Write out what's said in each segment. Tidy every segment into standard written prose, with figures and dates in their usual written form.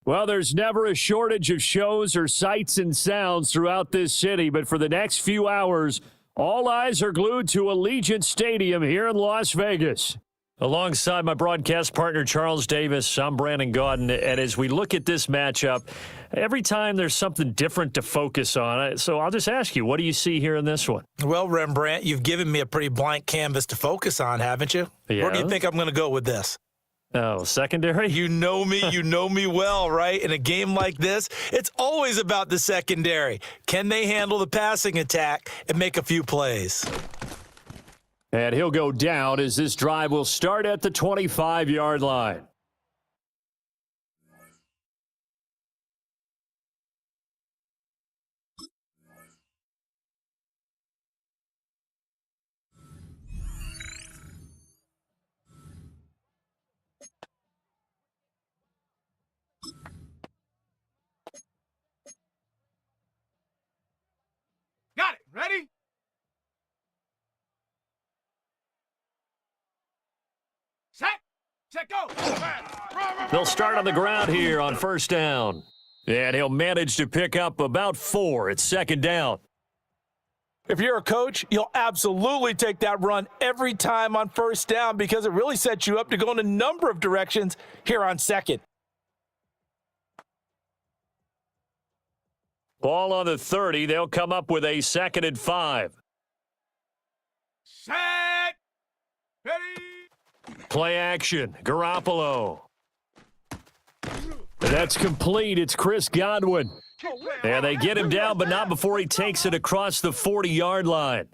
Well, there's never a shortage of shows or sights and sounds throughout this city, but for the next few hours, all eyes are glued to Allegiant Stadium here in Las Vegas. Alongside my broadcast partner, Charles Davis, I'm Brandon Gaudin, and as we look at this matchup, every time there's something different to focus on. So I'll just ask you, what do you see here in this one? Well, Rembrandt, you've given me a pretty blank canvas to focus on, haven't you? Yeah. Where do you think I'm going to go with this? Oh, secondary? You know me well, right? In a game like this, it's always about the secondary. Can they handle the passing attack and make a few plays? And he'll go down as this drive will start at the 25-yard line. Got it. Ready? Set, go. They'll start on the ground here on first down. And he'll manage to pick up about 4 at second down. If you're a coach, you'll absolutely take that run every time on first down because it really sets you up to go in a number of directions here on second. Ball on the 30. They'll come up with a 2nd and 5. Set. Ready. Play action. Garoppolo. That's complete. It's Chris Godwin. And they get him down, but not before he takes it across the 40-yard line.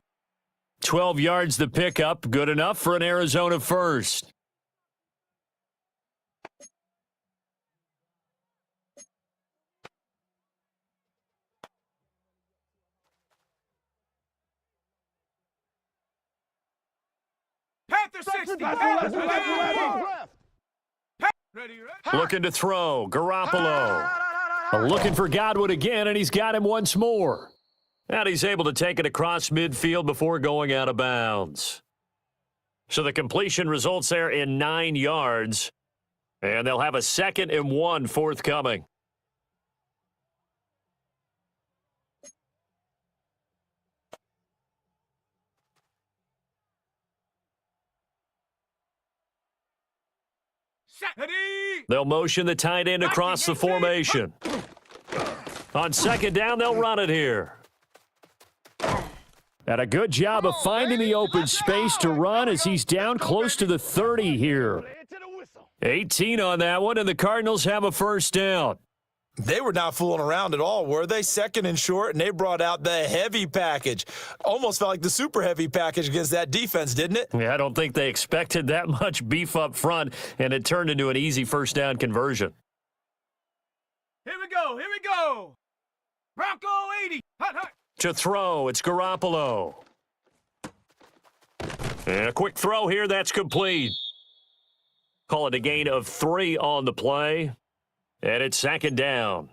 12 yards the pickup. Good enough for an Arizona first. Panther 60. Ready. Looking to throw. Garoppolo. Looking for Godwin again, and he's got him once more. And he's able to take it across midfield before going out of bounds. So the completion results there in 9 yards. And they'll have a 2nd and 1 forthcoming. They'll motion the tight end across the formation. On second down, they'll run it here. And a good job of finding the open space to run as he's down close to the 30 here. 18 on that one, and the Cardinals have a first down. They were not fooling around at all, were they? 2nd and short, and they brought out the heavy package. Almost felt like the super heavy package against that defense, didn't it? Yeah, I don't think they expected that much beef up front, and it turned into an easy first down conversion. Here we go. Bronco 80. Hot. To throw, it's Garoppolo. And a quick throw here, that's complete. Call it a gain of 3 on the play. And it's 2nd down.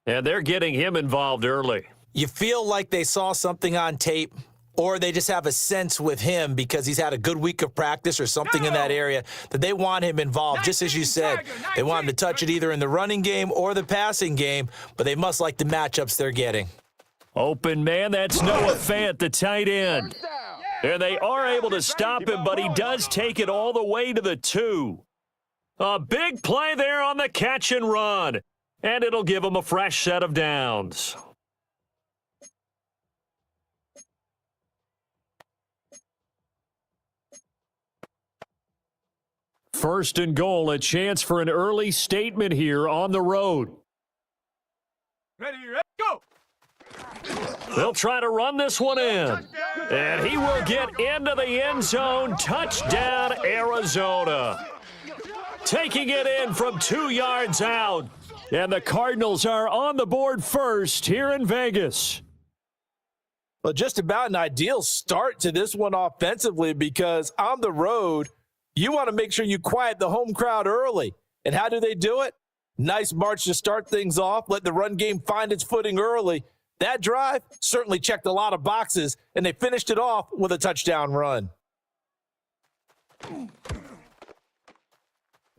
And they're getting him involved early. You feel like they saw something on tape, or they just have a sense with him because he's had a good week of practice or something in that area that they want him involved, just as you said. They want him to touch it either in the running game or the passing game, but they must like the matchups they're getting. Open man, that's Noah Fant, the tight end. And they are able to stop him, but he does take it all the way to the 2. A big play there on the catch and run. And it'll give him a fresh set of downs. First and goal, a chance for an early statement here on the road. Ready, go. They'll try to run this one in. And he will get into the end zone. Touchdown, Arizona. Taking it in from 2 yards out. And the Cardinals are on the board first here in Vegas. Well, just about an ideal start to this one offensively because on the road, you want to make sure you quiet the home crowd early. And how do they do it? Nice march to start things off. Let the run game find its footing early. That drive certainly checked a lot of boxes, and they finished it off with a touchdown run.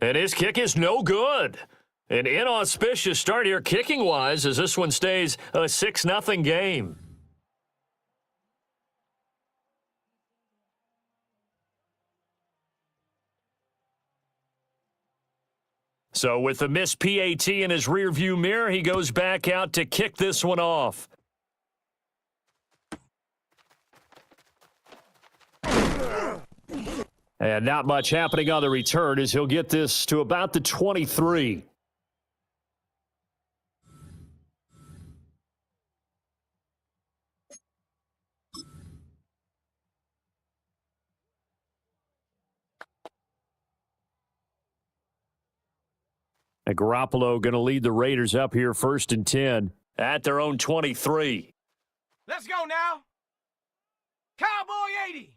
And his kick is no good. An inauspicious start here kicking-wise as this one stays a 6-0 game. So with the missed PAT in his rearview mirror, he goes back out to kick this one off. And not much happening on the return as he'll get this to about the 23. And Garoppolo going to lead the Raiders up here 1st and 10 at their own 23. Let's go now. Cowboy 80.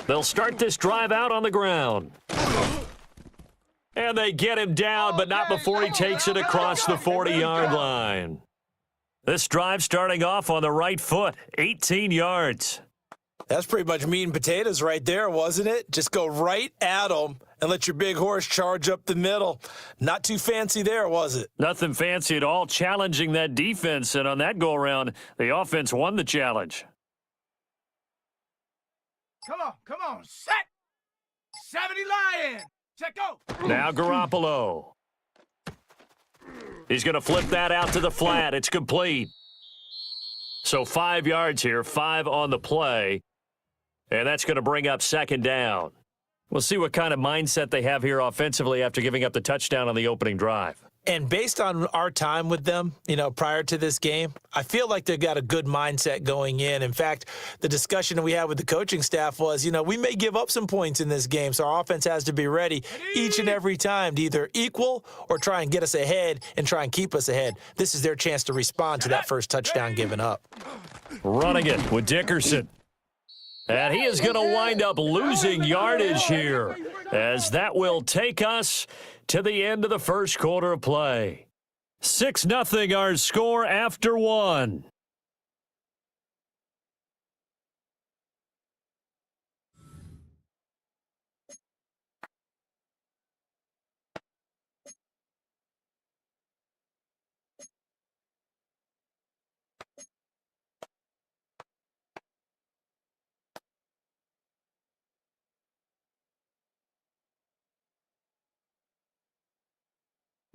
They'll start this drive out on the ground. And they get him down, but not before he takes it across the 40-yard line. This drive starting off on the right foot, 18 yards. That's pretty much meat and potatoes right there, wasn't it? Just go right at them and let your big horse charge up the middle. Not too fancy there, was it? Nothing fancy at all, challenging that defense. And on that go-around, the offense won the challenge. Come on, set. 70 Lion. Check go. Now Garoppolo. He's going to flip that out to the flat. It's complete. So 5 yards here, 5 on the play. And that's going to bring up 2nd down. We'll see what kind of mindset they have here offensively after giving up the touchdown on the opening drive. And based on our time with them, prior to this game, I feel like they've got a good mindset going in. In fact, the discussion that we had with the coaching staff was, we may give up some points in this game, so our offense has to be ready each and every time to either equal or try and get us ahead and try and keep us ahead. This is their chance to respond to that first touchdown given up. Running it with Dickerson. And he is going to wind up losing yardage here, as that will take us to the end of the first quarter of play. 6-0 our score after 1.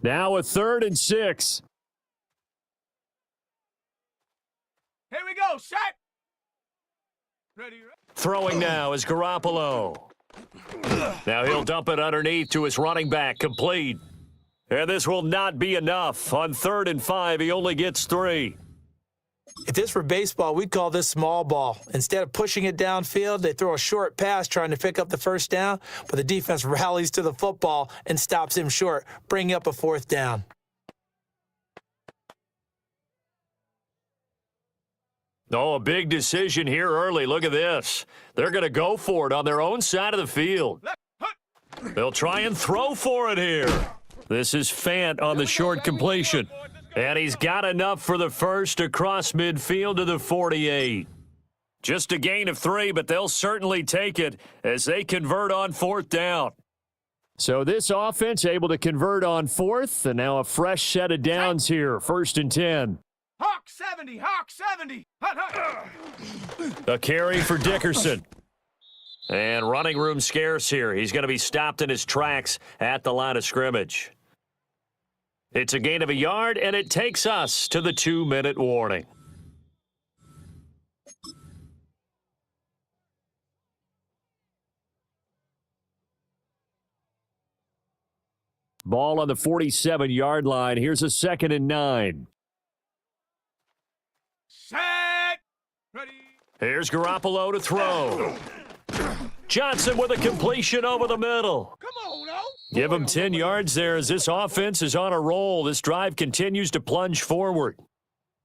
Now a 3rd and 6. Here we go, set. Ready. Throwing now is Garoppolo. Now he'll dump it underneath to his running back, complete. And this will not be enough. On 3rd and 5, he only gets 3. If this were baseball, we'd call this small ball. Instead of pushing it downfield, they throw a short pass trying to pick up the 1st down, but the defense rallies to the football and stops him short, bringing up a 4th down. Oh, a big decision here early. Look at this. They're going to go for it on their own side of the field. They'll try and throw for it here. This is Fant on the short completion. And he's got enough for the first across midfield to the 48. Just a gain of 3, but they'll certainly take it as they convert on 4th down. So this offense able to convert on 4th, and now a fresh set of downs here, 1st and 10. Hawk 70, Hawk 70. A carry for Dickerson. And running room scarce here. He's going to be stopped in his tracks at the line of scrimmage. It's a gain of a yard, and it takes us to the 2-minute warning. Ball on the 47-yard line. Here's a 2nd and 9. Set. Ready. Here's Garoppolo to throw. Johnson with a completion over the middle. Come on, now. Give him 10 yards there as this offense is on a roll. This drive continues to plunge forward.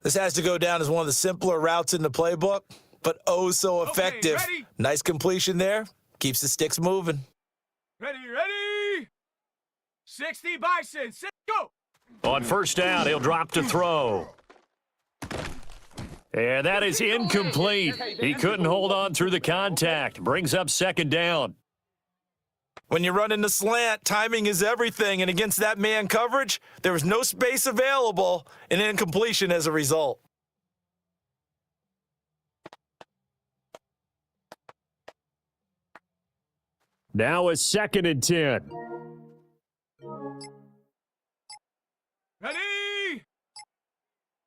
This has to go down as one of the simpler routes in the playbook, but oh so effective. Okay, nice completion there. Keeps the sticks moving. Ready. 60 Bison. Set, go. On 1st down, he'll drop to throw. And that is incomplete. He couldn't hold on through the contact. Brings up 2nd down. When you run into slant, timing is everything, and against that man coverage, there was no space available, and incompletion as a result. Now a 2nd and 10. Ready?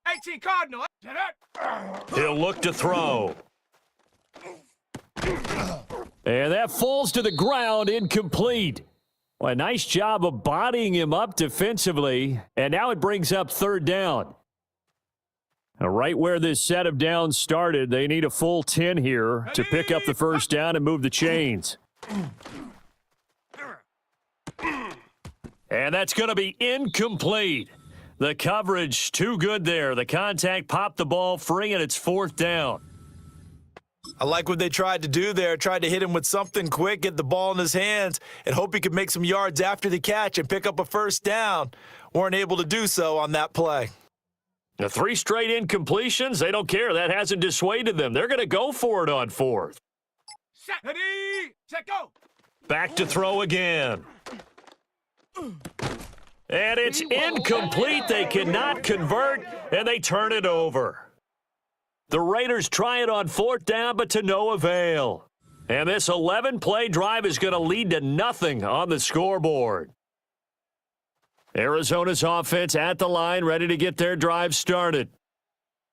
18 Cardinal. He'll look to throw. And that falls to the ground, incomplete. Well, a nice job of bodying him up defensively, and now it brings up 3rd down. Now, right where this set of downs started, they need a full 10 here to pick up the 1st down and move the chains. And that's going to be incomplete. The coverage too good there. The contact popped the ball free, and it's 4th down. I like what they tried to do there, tried to hit him with something quick, get the ball in his hands, and hope he could make some yards after the catch and pick up a 1st down. Weren't able to do so on that play. The 3 straight incompletions, they don't care. That hasn't dissuaded them. They're going to go for it on 4th. Set. Ready? Set, go. Back to throw again. And it's incomplete. They cannot convert, and they turn it over. The Raiders try it on 4th down, but to no avail. And this 11-play drive is going to lead to nothing on the scoreboard. Arizona's offense at the line, ready to get their drive started.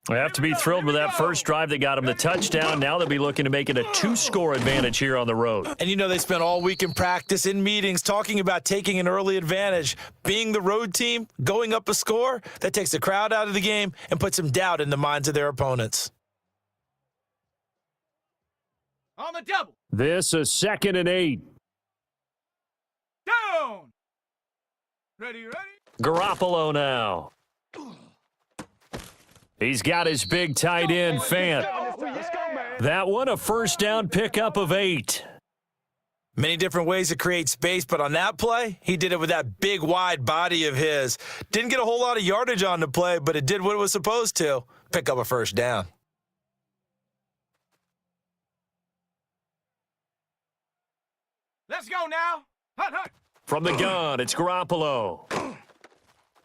They have to be thrilled with that first drive that got them the touchdown. Now they'll be looking to make it a 2-score advantage here on the road. And you know they spent all week in practice, in meetings, talking about taking an early advantage. Being the road team, going up a score, that takes the crowd out of the game and puts some doubt in the minds of their opponents. On the double. This a 2nd and 8. Down. Ready? Garoppolo now. He's got his big tight end, Fant. That one, a 1st down pickup of 8. Many different ways to create space, but on that play, he did it with that big, wide body of his. Didn't get a whole lot of yardage on the play, but it did what it was supposed to, pick up a 1st down. Let's go now. Hut, hut. From the gun, it's Garoppolo.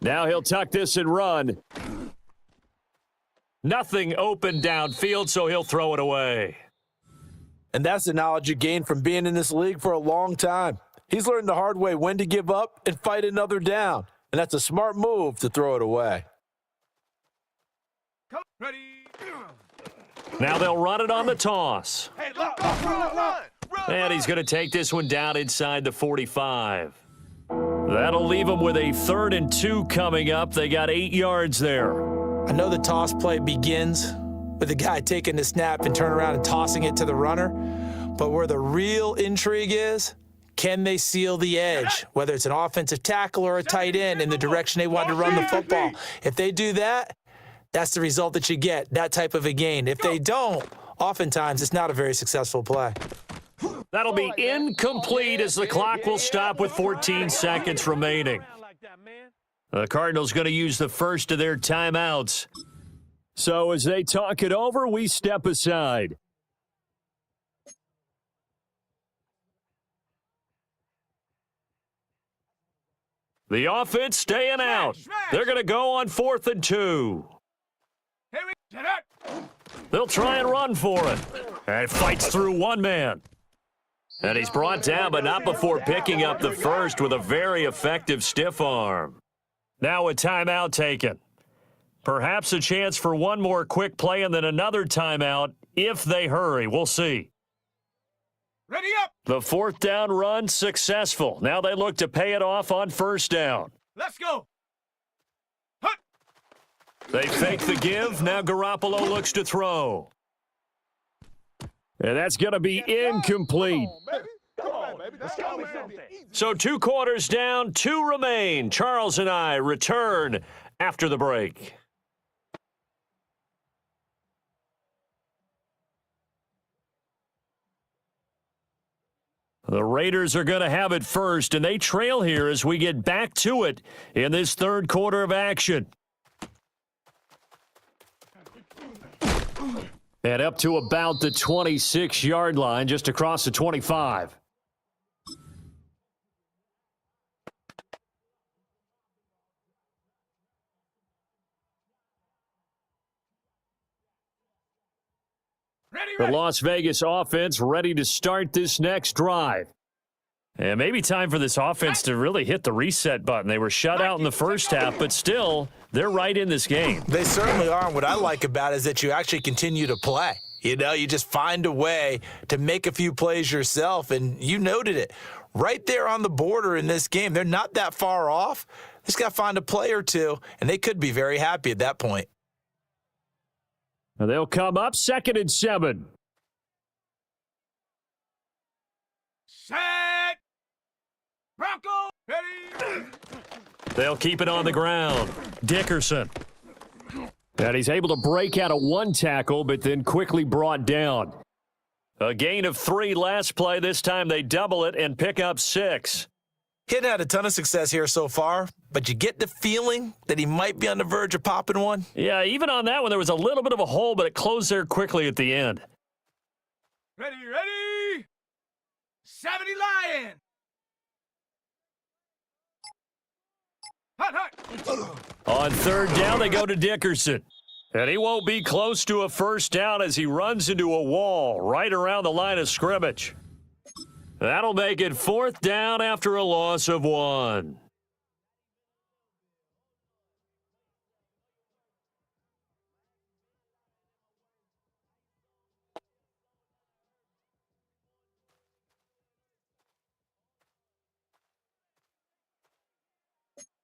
Now he'll tuck this and run. Nothing open downfield, so he'll throw it away. And that's the knowledge you gain from being in this league for a long time. He's learned the hard way when to give up and fight another down. And that's a smart move to throw it away. Come. Ready? Now they'll run it on the toss. Hey, look, run. And he's going to take this one down inside the 45. That'll leave them with a 3rd and 2 coming up. They got 8 yards there. I know the toss play begins with the guy taking the snap and turning around and tossing it to the runner. But where the real intrigue is, can they seal the edge, whether it's an offensive tackle or a tight end, in the direction they want to run the football? If they do that, that's the result that you get, that type of a gain. If they don't, oftentimes it's not a very successful play. That'll be incomplete as the clock will stop with 14 seconds remaining. The Cardinals going to use the first of their timeouts. So as they talk it over, we step aside. The offense staying out. They're going to go on 4th and 2. They'll try and run for it. And fights through one man. And he's brought down, but not before picking up the first with a very effective stiff arm. Now a timeout taken. Perhaps a chance for one more quick play and then another timeout if they hurry. We'll see. Ready up. The 4th down run successful. Now they look to pay it off on 1st down. Let's go. They fake the give. Now Garoppolo looks to throw. And that's going to be incomplete. So 2 quarters down, 2 remain. Charles and I return after the break. The Raiders are going to have it first, and they trail here as we get back to it in this 3rd quarter of action. And up to about the 26-yard line, just across the 25. The Las Vegas offense ready to start this next drive. And maybe time for this offense to really hit the reset button. They were shut out in the first half, but still, they're right in this game. They certainly are. And what I like about it is that you actually continue to play. You know, you just find a way to make a few plays yourself, and you noted it. Right there on the border in this game, they're not that far off. They just got to find a play or two, and they could be very happy at that point. Now they'll come up 2nd and 7. Set. Bronco. Ready. They'll keep it on the ground. Dickerson. And he's able to break out of one tackle, but then quickly brought down. A gain of 3 last play. This time they double it and pick up 6. He hadn't had a ton of success here so far, but you get the feeling that he might be on the verge of popping one. Yeah, even on that one, there was a little bit of a hole, but it closed there quickly at the end. Ready, ready. 70 Lion. Hot, hot. On 3rd down, they go to Dickerson. And he won't be close to a first down as he runs into a wall right around the line of scrimmage. That'll make it 4th down after a loss of 1.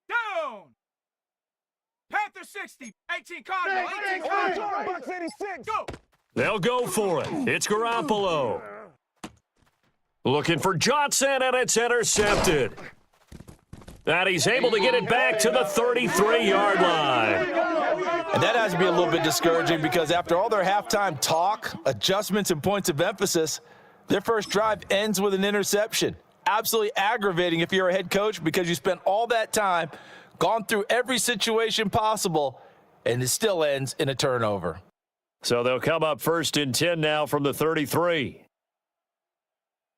Down. Panther 60. 18 Cardinal. 18 Cardinal. Bucks 86. Go. They'll go for it. It's Garoppolo. Looking for Johnson, and it's intercepted. And he's able to get it back to the 33-yard line. And that has to be a little bit discouraging because after all their halftime talk, adjustments, and points of emphasis, their first drive ends with an interception. Absolutely aggravating if you're a head coach because you spent all that time, gone through every situation possible, and it still ends in a turnover. So they'll come up 1st and 10 now from the 33.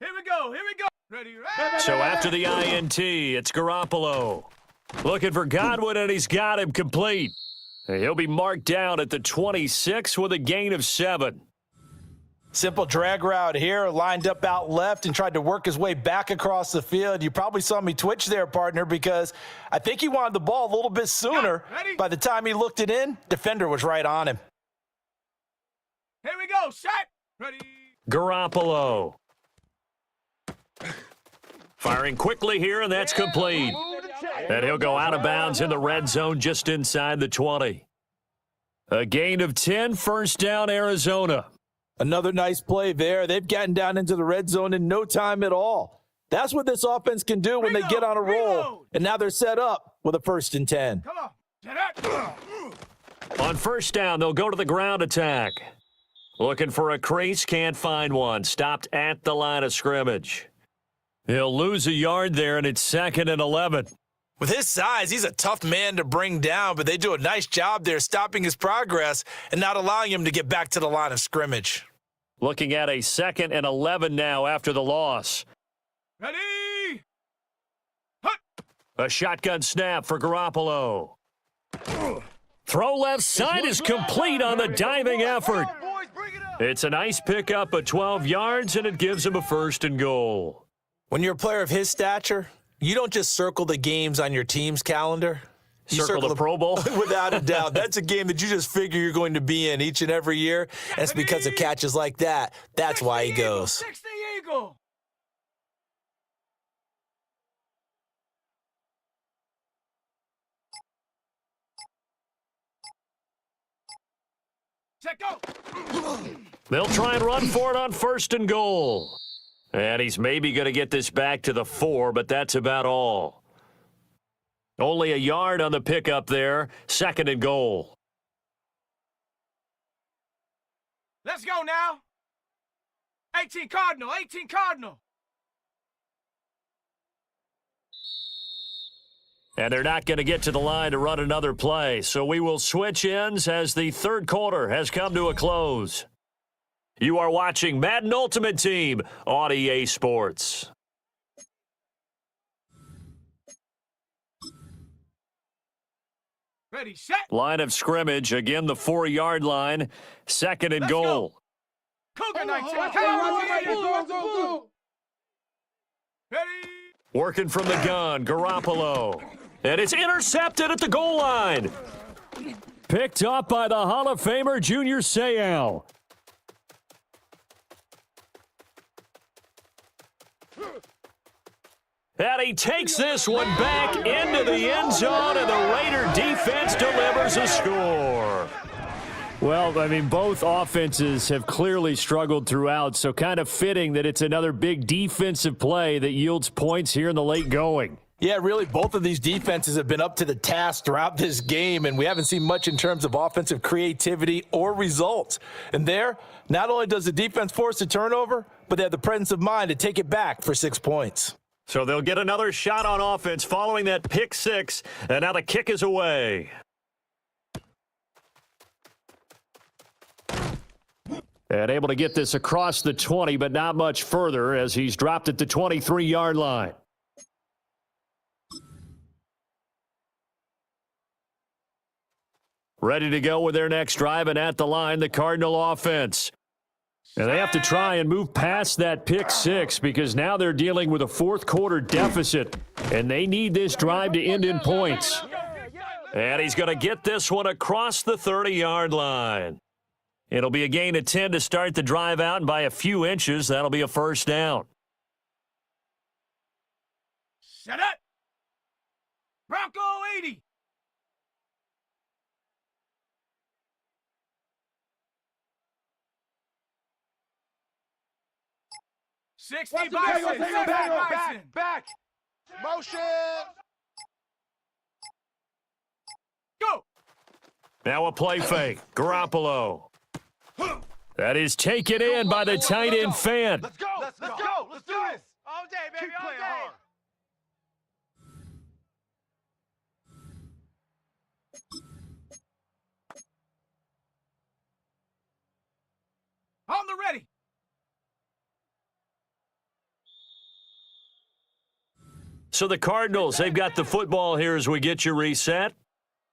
Here we go. Here we go. Ready, ready. So after the INT, it's Garoppolo. Looking for Godwin, and he's got him complete. He'll be marked down at the 26 with a gain of 7. Simple drag route here, lined up out left and tried to work his way back across the field. You probably saw me twitch there, partner, because I think he wanted the ball a little bit sooner. By the time he looked it in, defender was right on him. Here we go. Set. Ready. Garoppolo. Firing quickly here, and that's complete. And he'll go out of bounds in the red zone just inside the 20. A gain of 10, 1st down, Arizona. Another nice play there. They've gotten down into the red zone in no time at all. That's what this offense can do when they get on a roll. And now they're set up with a 1st and 10. Come on. Get up. On 1st down, they'll go to the ground attack. Looking for a crease, can't find one. Stopped at the line of scrimmage. He'll lose a yard there, and it's 2nd and 11. With his size, he's a tough man to bring down, but they do a nice job there stopping his progress and not allowing him to get back to the line of scrimmage. Looking at a 2nd and 11 now after the loss. Ready. Hut. A shotgun snap for Garoppolo. Throw left side is complete on the diving effort. Boys, bring it up. It's a nice pickup of 12 yards, and it gives him a 1st and goal. When you're a player of his stature, you don't just circle the games on your team's calendar. You Circle the Pro Bowl? Without a doubt. That's a game that you just figure you're going to be in each and every year. And it's because of catches like that. That's why he goes. 60 Eagle. Set go. They'll try and run for it on 1st and goal. And he's maybe going to get this back to the 4, but that's about all. Only a yard on the pickup there. 2nd and goal. Let's go now. 18 Cardinal. 18 Cardinal. And they're not going to get to the line to run another play. So we will switch ends as the 3rd quarter has come to a close. You are watching Madden Ultimate Team on EA Sports. Ready, set. Line of scrimmage, again the 4-yard line. 2nd and Let's goal. Cougar 19. Count. Ready. Working from the gun, Garoppolo. And it's intercepted at the goal line. Picked up by the Hall of Famer Junior Seau. And he takes this one back into the end zone, and the Raider defense delivers a score. Well, I mean, both offenses have clearly struggled throughout, so kind of fitting that it's another big defensive play that yields points here in the late going. Yeah, really, both of these defenses have been up to the task throughout this game, and we haven't seen much in terms of offensive creativity or results. And there, not only does the defense force a turnover, but they have the presence of mind to take it back for 6 points. So they'll get another shot on offense following that pick six, and now the kick is away. And able to get this across the 20, but not much further as he's dropped at the 23-yard line. Ready to go with their next drive, and at the line, the Cardinal offense. And they have to try and move past that pick six because now they're dealing with a fourth quarter deficit, and they need this drive to end in points. And he's going to get this one across the 30-yard line. It'll be a gain of 10 to start the drive out, and by a few inches, that'll be a first down. Set up. Bronco 80. Back. Motion. Go. Now a play fake. Garoppolo. That is taken in by the tight end Fant. Let's go. Let's do this. All day, baby. Keep All playing day. hard. On the ready. So the Cardinals, they've got the football here as we get you reset.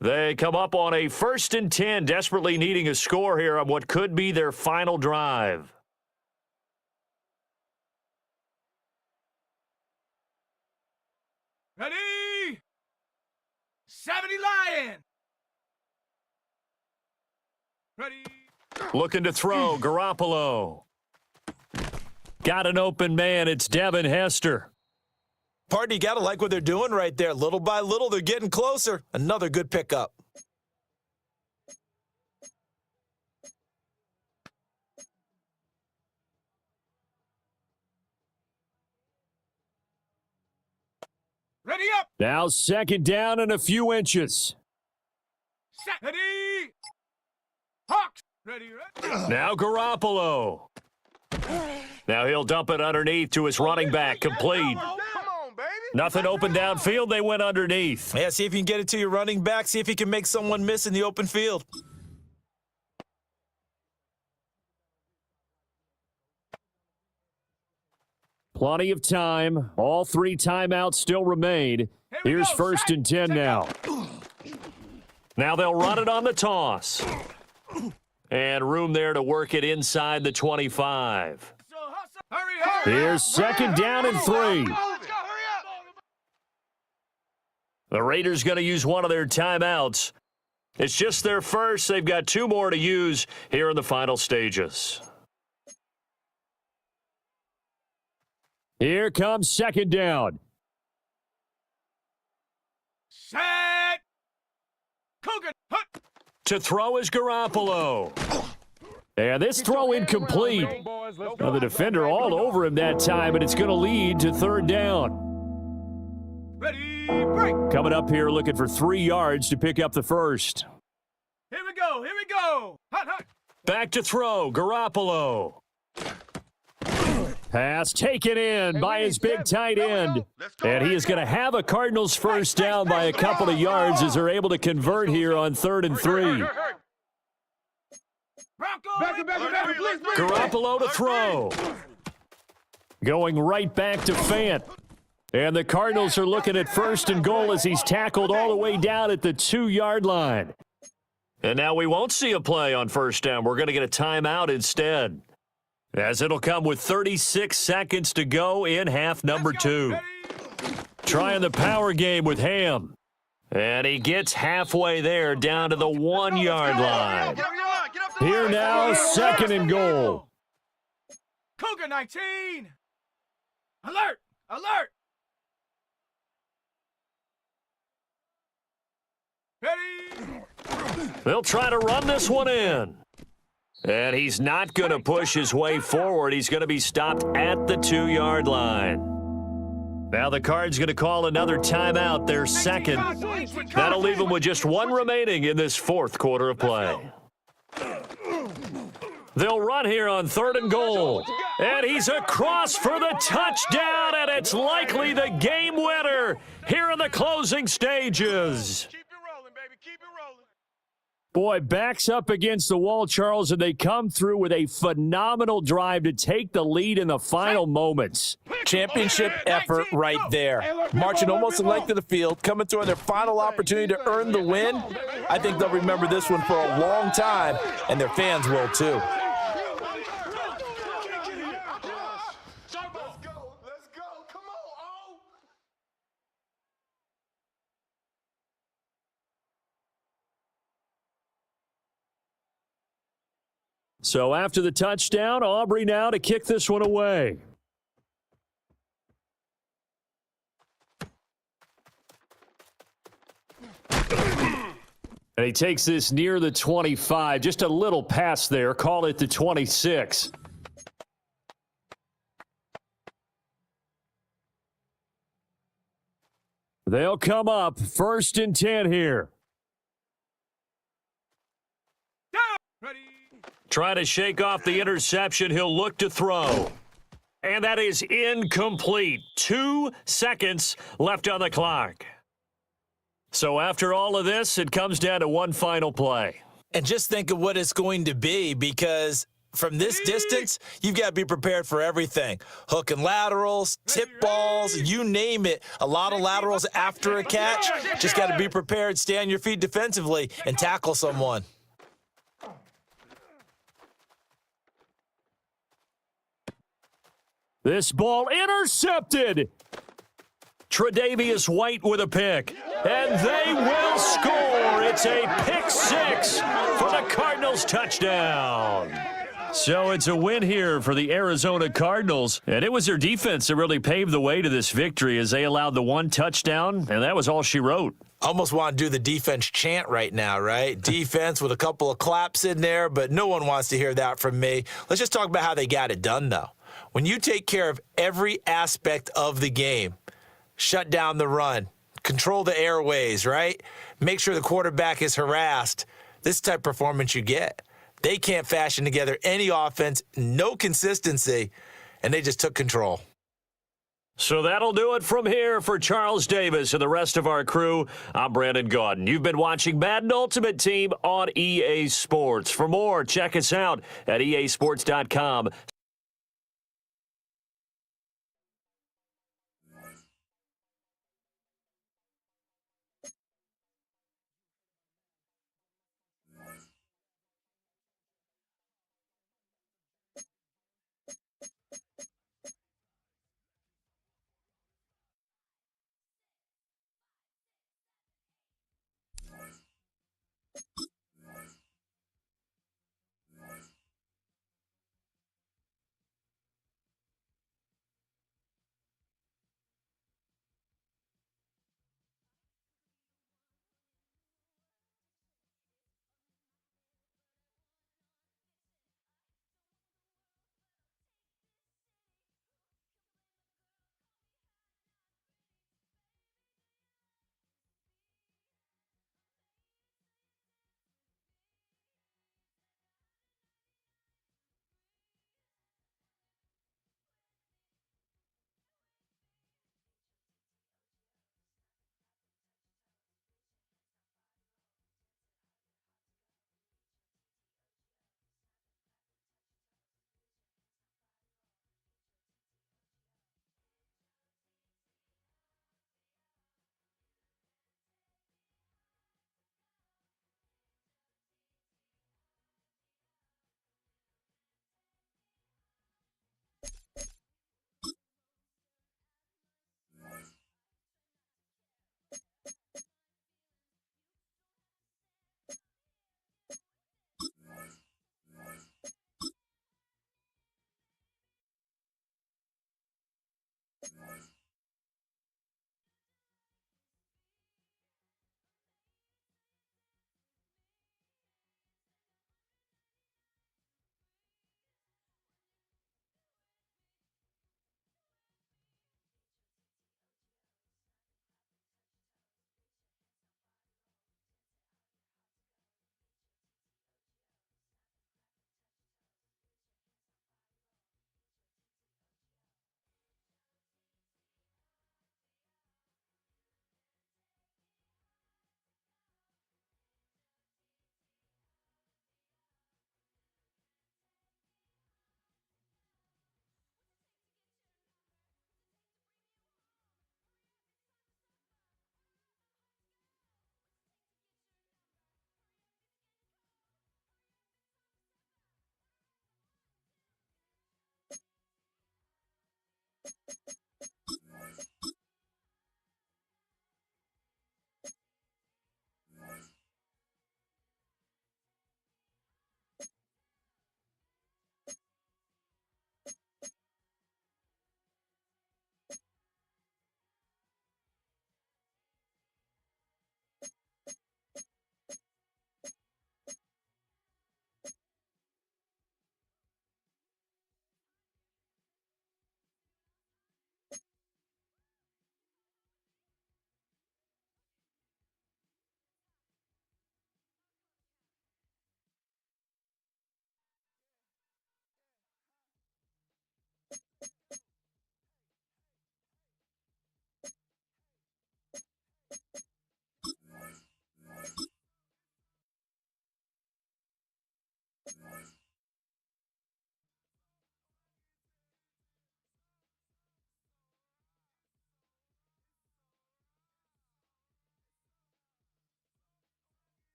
They come up on a 1st and 10, desperately needing a score here on what could be their final drive. Ready. 70 Lion. Ready. Looking to throw, Garoppolo. Got an open man, it's Devin Hester. Pardon, you got to like what they're doing right there. Little by little, they're getting closer. Another good pickup. Ready up. Now 2nd down and a few inches. Set. Ready. Hawks. Ready. Now Garoppolo. Now he'll dump it underneath to his running back, complete. Come on, baby. Nothing open downfield, they went underneath. Yeah, see if you can get it to your running back. See if you can make someone miss in the open field. Plenty of time. All 3 timeouts still remain. Here's 1st and 10 now. Now they'll run it on the toss. And room there to work it inside the 25. Hurry. Here's 2nd down and 3. Let's go. Hurry up. The Raiders going to use one of their timeouts. It's just their first. They've got 2 more to use here in the final stages. Here comes 2nd down. Set. Cougar. Hut. To throw is Garoppolo. And this throw incomplete. Now the defender all over him that time, and it's going to lead to 3rd down. Ready. Break. Coming up here looking for 3 yards to pick up the first. Here we go. Hut. Back to throw, Garoppolo. Pass taken in by his big tight end. And he is going to have a Cardinals first down by a couple of yards as they're able to convert here on 3rd and 3. Bronco. Please. Garoppolo to throw. Going right back to Fant. And the Cardinals are looking at 1st and goal as he's tackled all the way down at the 2-yard line. And now we won't see a play on 1st down. We're going to get a timeout instead. as it'll come with 36 seconds to go in half number two. Trying the power game with Ham. And he gets halfway there, down to the 1 yard line. Here now, second and goal. Cougar 19. Alert! Alert! Ready? They'll try to run this one in. And he's not going to push his way forward. He's going to be stopped at the 2 yard line. Now the Cards going to call another timeout, their second. That'll leave them with just one remaining in this fourth quarter of play. They'll run here on third and goal. And he's across for the touchdown, and it's likely the game winner here in the closing stages. Keep it rolling, baby. Keep it rolling. Boy, backs up against the wall, Charles, and they come through with a phenomenal drive to take the lead in the final moments. Championship effort right there. Marching almost the length of the field, coming through on their final opportunity to earn the win. I think they'll remember this one for a long time, and their fans will too. Let's go. Come on, oh. So after the touchdown, Aubrey now to kick this one away. And he takes this near the 25, just a little pass there, call it the 26. They'll come up first and 10 here. Ready? Try to shake off the interception. He'll look to throw. And that is incomplete. 2 seconds left on the clock. So after all of this, it comes down to one final play. And just think of what it's going to be, because from this distance, you've got to be prepared for everything. Hook and laterals, tip balls, you name it. A lot of laterals after a catch. Just got to be prepared, stay on your feet defensively, and tackle someone. This ball intercepted. Tre'Davious White with a pick. And they will score. It's a pick six for the Cardinals touchdown. So it's a win here for the Arizona Cardinals. And it was their defense that really paved the way to this victory as they allowed the one touchdown, and that was all she wrote. Almost want to do the defense chant right now, right? Defense with a couple of claps in there, but no one wants to hear that from me. Let's just talk about how they got it done, though. When you take care of every aspect of the game, shut down the run, control the airways, right? Make sure the quarterback is harassed. This type of performance you get. They can't fashion together any offense, no consistency, and they just took control. So that'll do it from here for Charles Davis and the rest of our crew. I'm Brandon Gaudin. You've been watching Madden Ultimate Team on EA Sports. For more, check us out at easports.com.